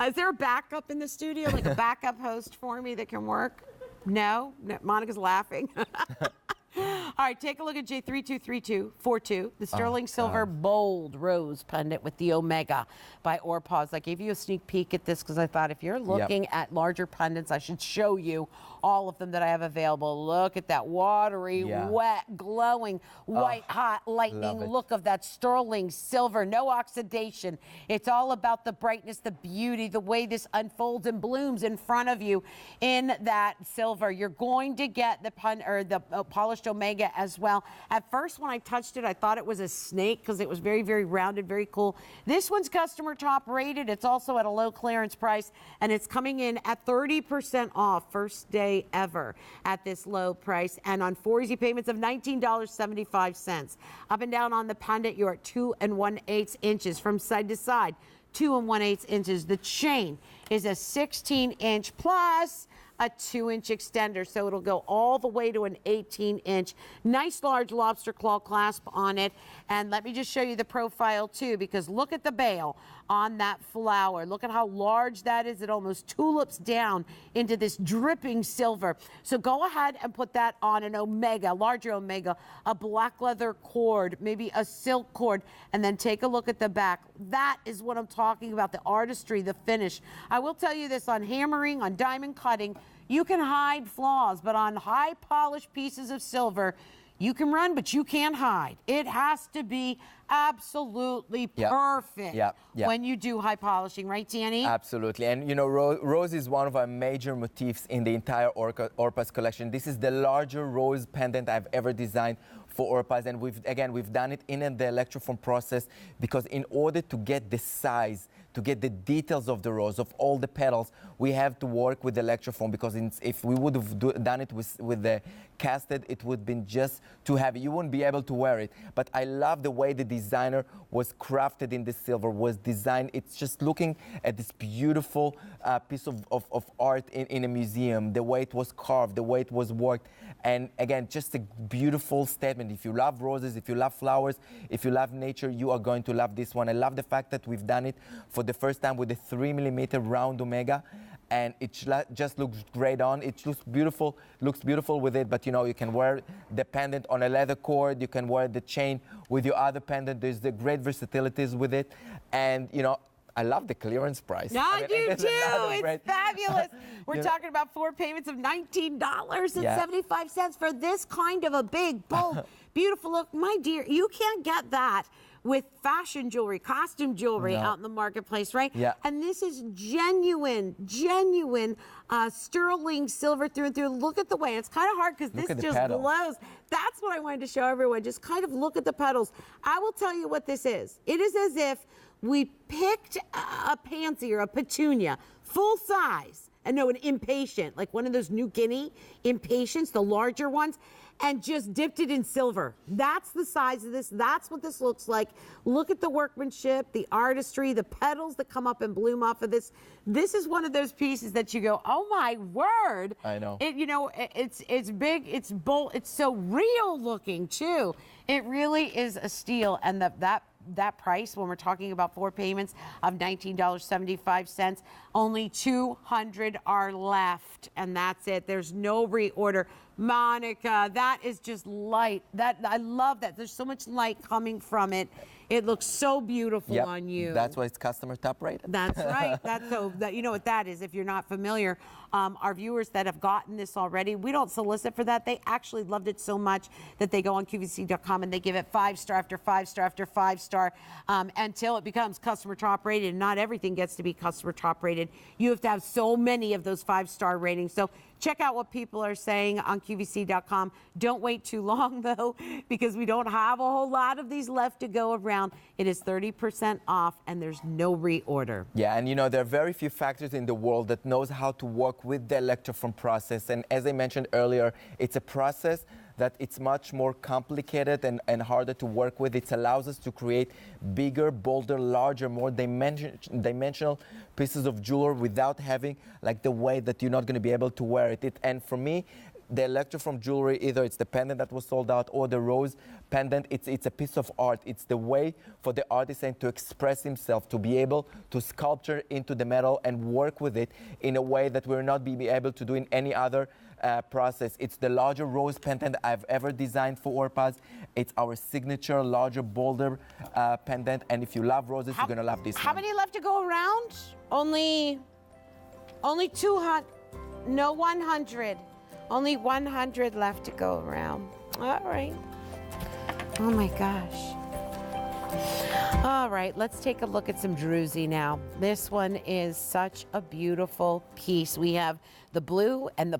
Is there a backup in the studio, like a backup host for me that can work? No? Monica's laughing. All right, take a look at J323242, the sterling silver bold rose pendant with the Omega by Orpaz. I gave you a sneak peek at this because I thought if you're looking at larger pendants, I should show you all of them that I have available. Look at that watery, wet, glowing, white hot lightning look of that sterling silver. No oxidation. It's all about the brightness, the beauty, the way this unfolds and blooms in front of you in that silver. You're going to get the polished Omega as well. At first, when I touched it, I thought it was a snake because it was very, very rounded, very cool. This one's customer top rated. It's also at a low clearance price, and it's coming in at 30% off, first day ever at this low price, and on 4 easy payments of $19.75. Up and down on the pendant, you're at 2 1/8 inches from side to side. 2 1/8 inches. The chain is a 16-inch plus a 2-inch extender, so it'll go all the way to an 18-inch. Nice large lobster claw clasp on it. And let me just show you the profile too, because look at the bail on that flower. Look at how large that is. It almost tulips down into this dripping silver. So go ahead and put that on an Omega, larger Omega, a black leather cord, maybe a silk cord, and then take a look at the back. That is what I'm talking about, the artistry, the finish. I will tell you this, on hammering, on diamond cutting, you can hide flaws, but on high polished pieces of silver, you can run, but you can't hide. It has to be absolutely perfect when you do high polishing, right, Danny? Absolutely. And you know, rose is one of our major motifs in the entire Orpaz collection. This is the larger rose pendant I've ever designed for Orpaz, and we've done it in the electroform process because in order to get the size, to get the details of the rose, of all the petals, we have to work with the electroform, because if we would have done it with the casted, it would have been just too heavy. You wouldn't be able to wear it. But I love the way the designer was crafted in the silver, was designed. It's just looking at this beautiful piece of art in a museum, the way it was carved, the way it was worked. And again, just a beautiful statement. If you love roses, if you love flowers, if you love nature, you are going to love this one. I love the fact that we've done it for the first time with a 3mm round Omega, and it just looks great on. It looks beautiful with it, but you know, you can wear the pendant on a leather cord, you can wear the chain with your other pendant. There's the great versatilities with it, and you know, I love the clearance price. I do too. It's fabulous. We're talking about 4 payments of $19.75 for this kind of a big, bold, beautiful look. My dear, you can't get that with fashion jewelry, costume jewelry out in the marketplace, right? Yeah. And this is genuine sterling silver through and through. Look at the way. It's kind of hard because this just glows. That's what I wanted to show everyone. Just kind of look at the petals. I will tell you what this is. It is as if we picked a pansy or a petunia, full size, and no, an impatient, like one of those New Guinea impatiens, the larger ones, and just dipped it in silver. That's the size of this. That's what this looks like. Look at the workmanship, the artistry, the petals that come up and bloom off of this. This is one of those pieces that you go, oh my word. I know. You know, it's big, it's bold, it's so real looking too. It really is a steal, and that price, when we're talking about 4 payments of $19.75, only 200 are left, and that's it. There's no reorder. Monica, that is just light. I love that. There's so much light coming from it. It looks so beautiful on you. That's why it's customer top rated. That's right. You know what that is. If you're not familiar, our viewers that have gotten this already, we don't solicit for that. They actually loved it so much that they go on QVC.com and they give it 5-star after 5-star after 5-star until it becomes customer top rated. And not everything gets to be customer top rated. You have to have so many of those 5-star ratings. So check out what people are saying on QVC.com. Don't wait too long, though, because we don't have a whole lot of these left to go around. It is 30% off, and there's no reorder. Yeah, and you know, there are very few factories in the world that knows how to work with the electroform process. And as I mentioned earlier, it's a process that it's much more complicated and harder to work with. It allows us to create bigger, bolder, larger, more dimensional pieces of jewelry without having like the way that you're not going to be able to wear it. And for me, the electroform jewelry, either it's the pendant that was sold out or the rose pendant, it's a piece of art. It's the way for the artisan to express himself, to be able to sculpture into the metal and work with it in a way that we're not be able to do in any other process. It's the larger rose pendant I've ever designed for Orpaz. It's our signature, larger, bolder pendant. And if you love roses, you're gonna love this How one. many left to go around? Only 200, no 100. Only 100 left to go around. All right. Oh my gosh. All right, let's take a look at some druzy now. This one is such a beautiful piece. We have the blue and the